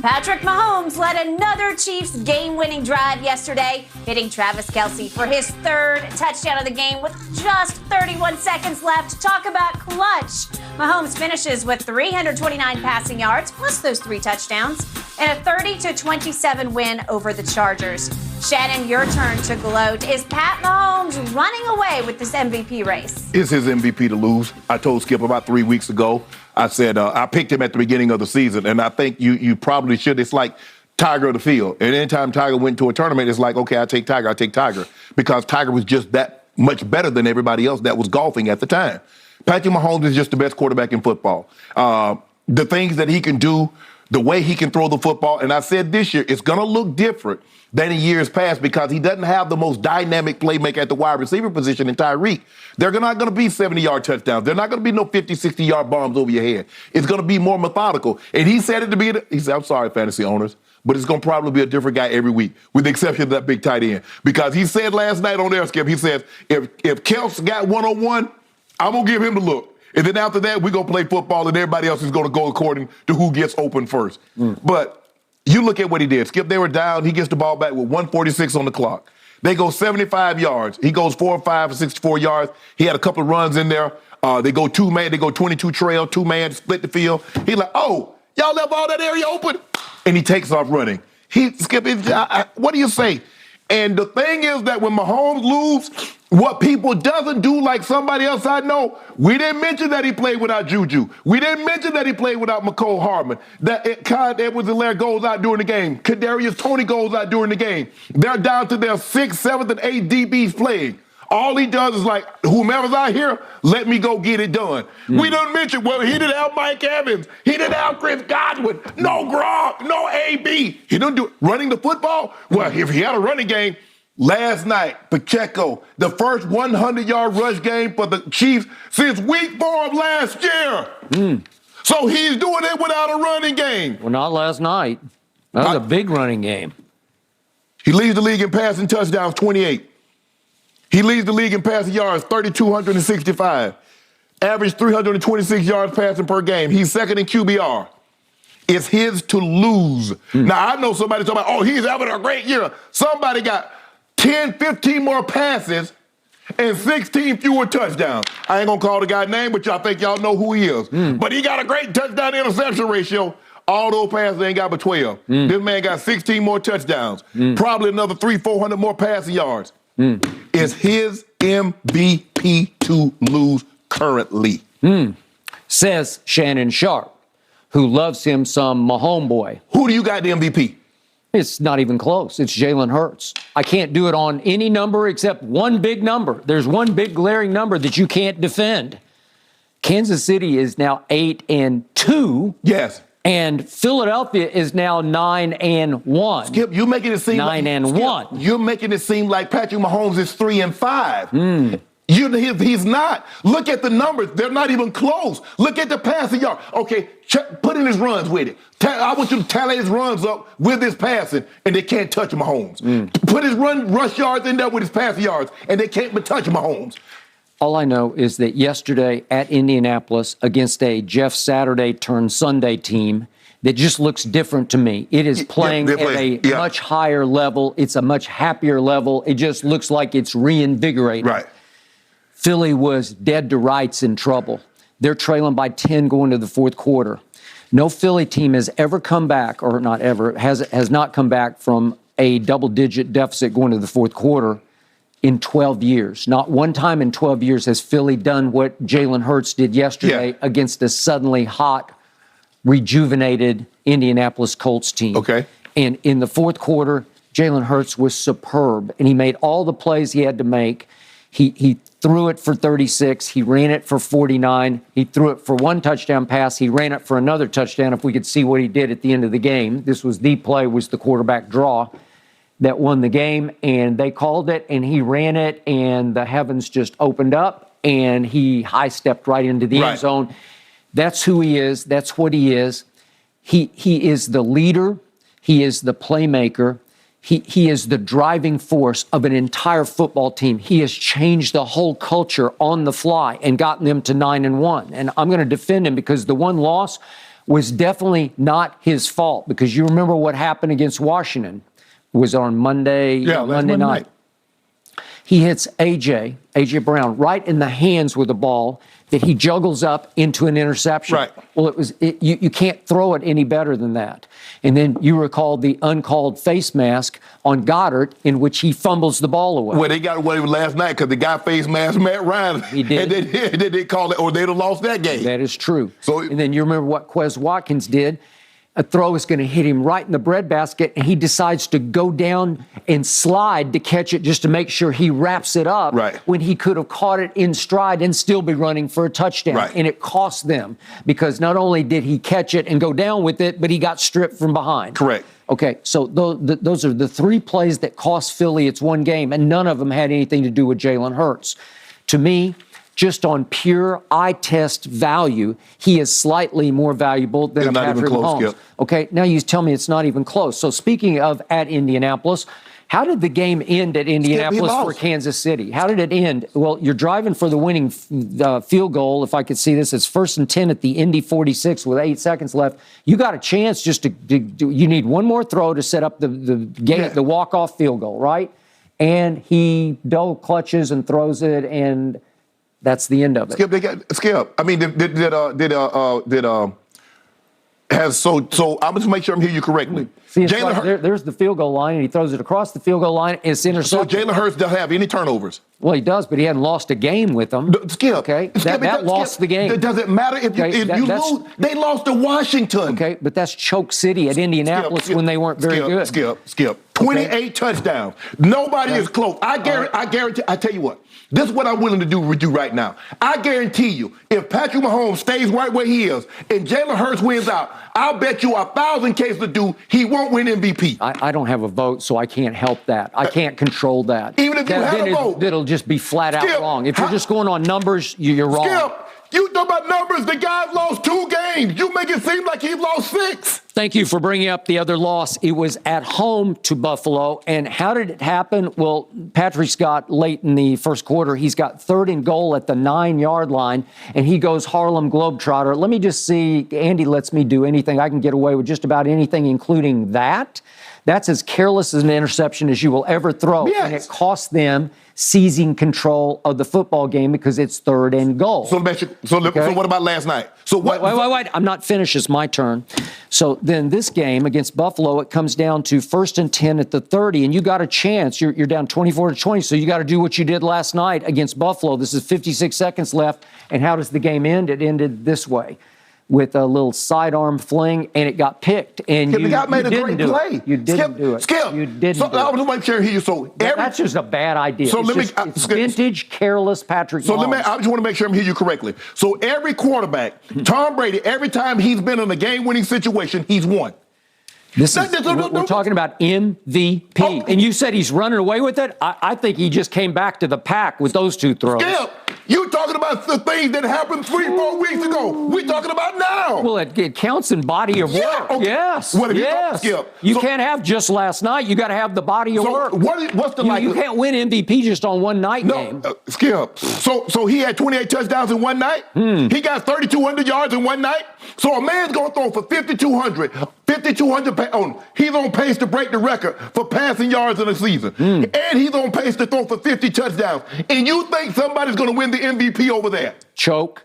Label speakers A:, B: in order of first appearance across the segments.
A: Patrick Mahomes led another Chiefs game-winning drive yesterday, hitting Travis Kelce for his third touchdown of the game with just 31 seconds left. Talk about clutch. Mahomes finishes with 329 passing yards, plus those 3 touchdowns, and a 30-27 win over the Chargers. Shannon, your turn to gloat. Is Pat Mahomes running away with this MVP race?
B: It's his MVP to lose. I told Skip about 3 weeks ago. I said I picked him at the beginning of the season, and I think you probably should. It's like Tiger of the field. And anytime Tiger went to a tournament, it's like, okay, I take Tiger, because Tiger was just that much better than everybody else that was golfing at the time. Patrick Mahomes is just the best quarterback in football. The things that he can do, the way he can throw the football, and I said this year, it's going to look different than in years past because he doesn't have the most dynamic playmaker at the wide receiver position in Tyreek. They're not going to be 70-yard touchdowns. They're not going to be no 50, 60-yard bombs over your head. It's going to be more methodical. And he said it to be, he said, I'm sorry, fantasy owners, but it's going to probably be a different guy every week, with the exception of that big tight end. Because he said last night on air, Skip, he says, if Kelce got one-on-one, I'm going to give him the look. And then after that, we're going to play football, and everybody else is going to go according to who gets open first. But you look at what he did. Skip, they were down. He gets the ball back with 1:46 on the clock. They go 75 yards. He goes 4 or 5 for 64 yards. He had a couple of runs in there. They go 2-man. They go 22 trail, 2-man, split the field. He's like, oh, y'all left all that area open. And he takes off running. Skip, what do you say? And the thing is that when Mahomes loses, what people doesn't do like somebody else I know, we didn't mention that he played without Juju. We didn't mention that he played without McCole Hardman. That Clyde Edwards-Helaire goes out during the game. Kadarius Toney goes out during the game. They're down to their 6th, 7th, and 8th DBs playing. All he does is like, whomever's out here, let me go get it done. We don't mention, well, he didn't have Mike Evans. He didn't have Chris Godwin. No Gronk, no AB. He didn't do it. Running the football? Well, if he had a running game, last night, Pacheco, the first 100-yard rush game for the Chiefs since week 4 of last year. So he's doing it without a running game.
C: Well, not last night. That was a big running game.
B: He leads the league in passing touchdowns, 28. He leads the league in passing yards, 3,265. Average 326 yards passing per game. He's second in QBR. It's his to lose. Now, I know somebody talking about, oh, he's having a great year. Somebody got 10, 15 more passes and 16 fewer touchdowns. I ain't going to call the guy's name, but y'all think y'all know who he is. But he got a great touchdown-interception ratio. All those passes ain't got but 12. This man got 16 more touchdowns. Probably another 300-400 more passing yards. It's his MVP to lose currently.
C: Says Shannon Sharp, who loves him some Mahomes boy.
B: Who do you got the MVP?
C: It's not even close. It's Jalen Hurts. I can't do it on any number except one big number. There's one big glaring number that you can't defend. Kansas City is now 8-2.
B: Yes.
C: And Philadelphia is now 9-1.
B: Skip, you're making it seem
C: 9-1.
B: You're making it seem like Patrick Mahomes is 3-5. He's not. Look at the numbers. They're not even close. Look at the passing yard. Okay, put in his runs with it. I want you to tally his runs up with his passing, and they can't touch Mahomes. Put his rush yards in there with his passing yards, and they can't but touch Mahomes.
C: All I know is that yesterday at Indianapolis against a Jeff Saturday turned Sunday team that just looks different to me. It is playing at a much higher level. It's a much happier level. It just looks like it's reinvigorated.
B: Right.
C: Philly was dead to rights in trouble. They're trailing by 10 going to the fourth quarter. No Philly team has ever come back, or not ever, has not come back from a double-digit deficit going to the fourth quarter in 12 years. Not one time in 12 years has Philly done what Jalen Hurts did yesterday against a suddenly hot, rejuvenated Indianapolis Colts team.
B: Okay.
C: And in the fourth quarter, Jalen Hurts was superb, and he made all the plays he had to make. He threw it for 36. He ran it for 49. He threw it for 1 touchdown pass. He ran it for another touchdown. If we could see what he did at the end of the game, this was the play, was the quarterback draw that won the game, and they called it, and he ran it, and the heavens just opened up, and he high-stepped right into the end zone. That's who he is. That's what he is. He is the leader. He is the playmaker. He is the driving force of an entire football team. He has changed the whole culture on the fly and gotten them to 9-1. And I'm going to defend him because the one loss was definitely not his fault, because you remember what happened against Washington. It was on Monday night. He hits A.J. Brown right in the hands with the ball that he juggles up into an interception.
B: Right.
C: Well, you can't throw it any better than that. And then you recall the uncalled face mask on Goddard, in which he fumbles the ball away.
B: Well, they got away with last night because the guy face masked Matt Ryan.
C: He did.
B: And then they called it, or they'd have lost that game.
C: That is true.
B: So,
C: and then you remember what Quez Watkins did. A throw is going to hit him right in the breadbasket, and he decides to go down and slide to catch it just to make sure he wraps it up,
B: right,
C: when he could have caught it in stride and still be running for a touchdown.
B: Right.
C: And it cost them, because not only did he catch it and go down with it, but he got stripped from behind.
B: Correct.
C: Okay, so those are the three plays that cost Philly its one game, and none of them had anything to do with Jalen Hurts. To me, just on pure eye test value, he is slightly more valuable than Patrick Mahomes. Skip. Okay, now you tell me it's not even close. So speaking of at Indianapolis, how did the game end at Indianapolis for Kansas City? How did it end? Well, you're driving for the winning field goal. If I could see this, it's 1st and 10 at the Indy 46 with 8 seconds left. You got a chance just to do. You need one more throw to set up the walk-off field goal, right? And he double clutches and throws it, and that's the end of it.
B: Skip. I mean, I'm just make sure I'm hearing you correctly.
C: See, there's the field goal line, and he throws it across the field goal line. It's intercepted.
B: So Jalen Hurts doesn't have any turnovers.
C: Well, he does, but he hadn't lost a game with them.
B: Skip.
C: Okay, that lost the game.
B: It doesn't matter if you lose. They lost to Washington.
C: Okay, but that's choke city at Indianapolis when they weren't very good.
B: Skip. 28 touchdowns. Nobody is close. I guarantee. I tell you what. This is what I'm willing to do with you right now. I guarantee you, if Patrick Mahomes stays right where he is and Jalen Hurts wins out, I'll bet you 1,000 cases to do he won't win MVP.
C: I don't have a vote, so I can't help that. I can't control that.
B: Even if you had a vote,
C: it'll just be flat out wrong. If you're just going on numbers, you're wrong.
B: Skip, you talk about numbers. The guy's lost 2 games. You make it seem like he lost 6.
C: Thank you for bringing up the other loss. It was at home to Buffalo. And how did it happen? Well, Patrick's got late in the first quarter, he's got 3rd and goal at the 9-yard line, and he goes Harlem Globetrotter. Let me just see. Andy lets me do anything. I can get away with just about anything, including that. That's as careless as an interception as you will ever throw.
B: Yes.
C: And it cost them seizing control of the football game because it's 3rd and goal.
B: So what about last night? So what?
C: Wait. I'm not finished. It's my turn. So then this game against Buffalo, it comes down to 1st and 10 at the 30, and you got a chance. You're down 24-20, so you got to do what you did last night against Buffalo. This is 56 seconds left, and how does the game end? It ended this way, with a little sidearm fling, and it got picked. And
B: the guy made a great play.
C: You didn't do it.
B: Skip.
C: You didn't
B: so
C: do it.
B: I was just hear you. So
C: that's just a bad idea.
B: So
C: it's vintage, careless Patrick Mahomes.
B: I just want to make sure I'm hearing you correctly. So every quarterback, Tom Brady, every time he's been in a game-winning situation, he's won.
C: We're talking about MVP. Oh. And you said he's running away with it? I think he just came back to the pack with those 2 throws.
B: Skip. You talking about the things that happened 3-4 weeks ago. We're talking about now.
C: Well, it counts in body of work. Okay. Yes. You can't have just last night. You got to have the body of work.
B: What's the likelihood?
C: You can't win MVP just on one night game.
B: Skip. So he had 28 touchdowns in one night. He got 3,200 yards in one night. So a man's going to throw for 5,200. He's on pace to break the record for passing yards in a season. And he's on pace to throw for 50 touchdowns. And you think somebody's going to win the MVP over there?
C: Choke.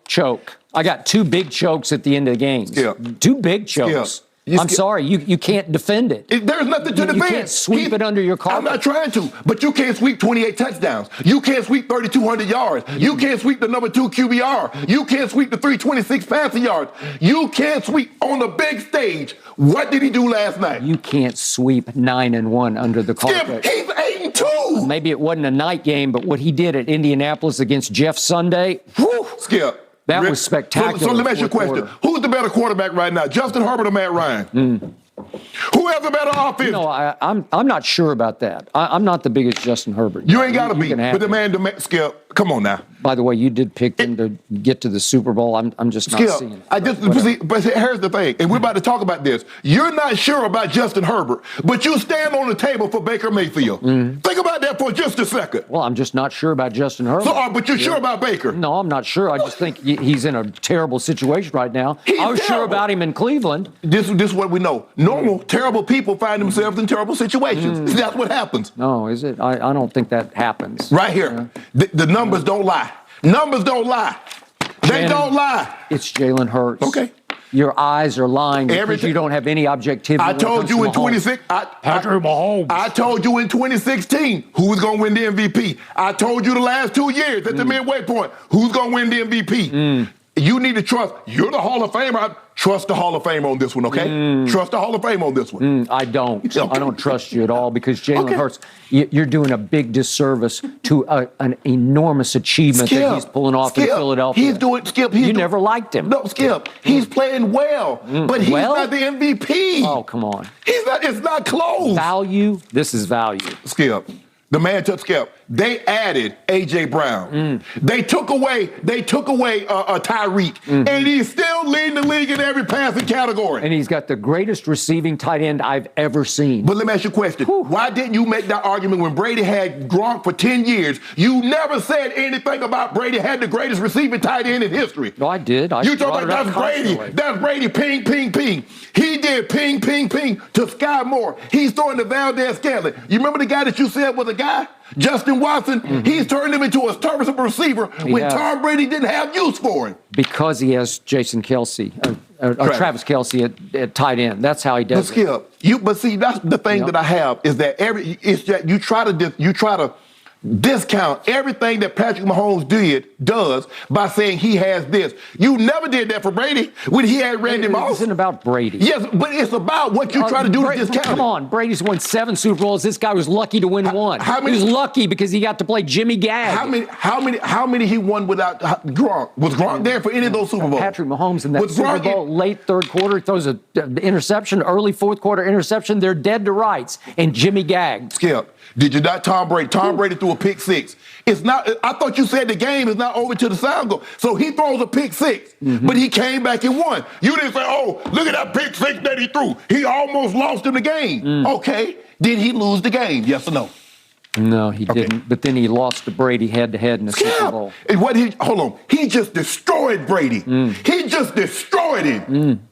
C: I got 2 big chokes at the end of the games.
B: Skip.
C: 2 big chokes. I'm sorry, you can't defend it.
B: There's nothing to defend.
C: You can't sweep it under your carpet.
B: I'm not trying to, but you can't sweep 28 touchdowns. You can't sweep 3,200 yards. You can't sweep the number 2 QBR. You can't sweep the 326 passing yards. You can't sweep on the big stage. What did he do last night?
C: You can't sweep 9-1 under the carpet.
B: Skip, he's 8-2.
C: Maybe it wasn't a night game, but what he did at Indianapolis against Jeff Sunday, whew,
B: Skip.
C: That was spectacular.
B: So let me ask you a question. Who's the better quarterback right now, Justin Herbert or Matt Ryan? Who has a better offense?
C: I'm not sure about that. I'm not the biggest Justin Herbert.
B: You ain't got to be. But Skip, Come on now.
C: By the way, you did pick them to get to the Super Bowl. I'm just not seeing it.
B: But here's the thing, and we're about to talk about this. You're not sure about Justin Herbert, but you stand on the table for Baker Mayfield. Think about that for just a second.
C: Well, I'm just not sure about Justin Herbert.
B: But you're sure about Baker?
C: No, I'm not sure. I just think he's in a terrible situation right now. I was sure about him in Cleveland.
B: This is what we know. Normal, terrible people find themselves in terrible situations. That's what happens.
C: No, is it? I don't think that happens.
B: Right here. The numbers don't lie. Numbers don't lie. They don't lie.
C: It's Jalen Hurts.
B: Okay.
C: Your eyes are lying because you don't have any objectivity.
B: I told you in 26.
C: Patrick Mahomes.
B: I told you in 2016 who was going to win the MVP. I told you the last 2 years at the midway point who's going to win the MVP. You need to trust. You're the Hall of Famer. Trust the Hall of Fame on this one, okay? Trust the Hall of Fame on this one.
C: I don't.
B: Okay.
C: I don't trust you at all because Jalen Hurts, you're doing a big disservice to an enormous achievement that he's pulling off in Philadelphia. You never liked him.
B: No, Skip. He's playing well, but he's not the MVP.
C: Oh, come on.
B: He's not. It's not close.
C: Value. This is value.
B: Skip. The man took Skip. They added A.J. Brown. They took away Tyreek, and he's still leading the league in every passing category.
C: And he's got the greatest receiving tight end I've ever seen.
B: But let me ask you a question. Why didn't you make that argument when Brady had Gronk for 10 years? You never said anything about Brady had the greatest receiving tight end in history.
C: No, I did.
B: You talk about that's Brady. That's Brady. Ping, ping, ping. He did ping, ping, ping to Sky Moore. He's throwing to Valdez-Scantling. You remember the guy that you said was a guy? Justin Watson, he's turned him into a serviceable receiver when Tom Brady didn't have use for him.
C: Because he has Jason Kelsey, Travis Kelsey at tight end. That's how he does it.
B: But see, that's the thing that I have is that you try to discount everything that Patrick Mahomes does by saying he has this. You never did that for Brady when he had Randy Moss.
C: It isn't about Brady.
B: Yes, but it's about what you try to do to discount.
C: Come on, Brady's won 7 Super Bowls. This guy was lucky to win 1. He was lucky because he got to play Jimmy Gag.
B: How many he won without Gronk? Was Gronk there for any of those Super Bowls?
C: Patrick Mahomes in that Super Bowl, late third quarter, throws an interception, early fourth quarter interception. They're dead to rights. And Jimmy Gag.
B: Skip. Did you not Tom Brady? Tom Brady threw a pick 6. It's not. I thought you said the game is not over till the sound goes. So he throws a pick 6, but he came back and won. You didn't say, "Oh, look at that pick 6 that he threw. He almost lost in the game." Okay, did he lose the game? Yes or no?
C: No, he didn't. But then he lost to Brady head-to-head in the Super Bowl.
B: And hold on. He just destroyed Brady. He just destroyed him.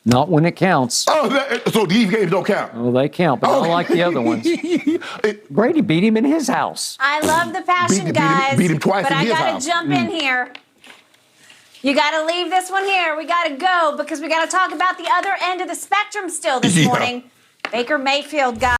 C: Not when it counts.
B: Oh, so these games don't count?
C: Well, they count, but not like the other ones. Brady beat him in his house.
A: I love the passion, guys.
B: Beat him twice
A: but
B: in his house.
A: I got to jump in here. You got to leave this one here. We got to go because we got to talk about the other end of the spectrum still this morning. Baker Mayfield, guys.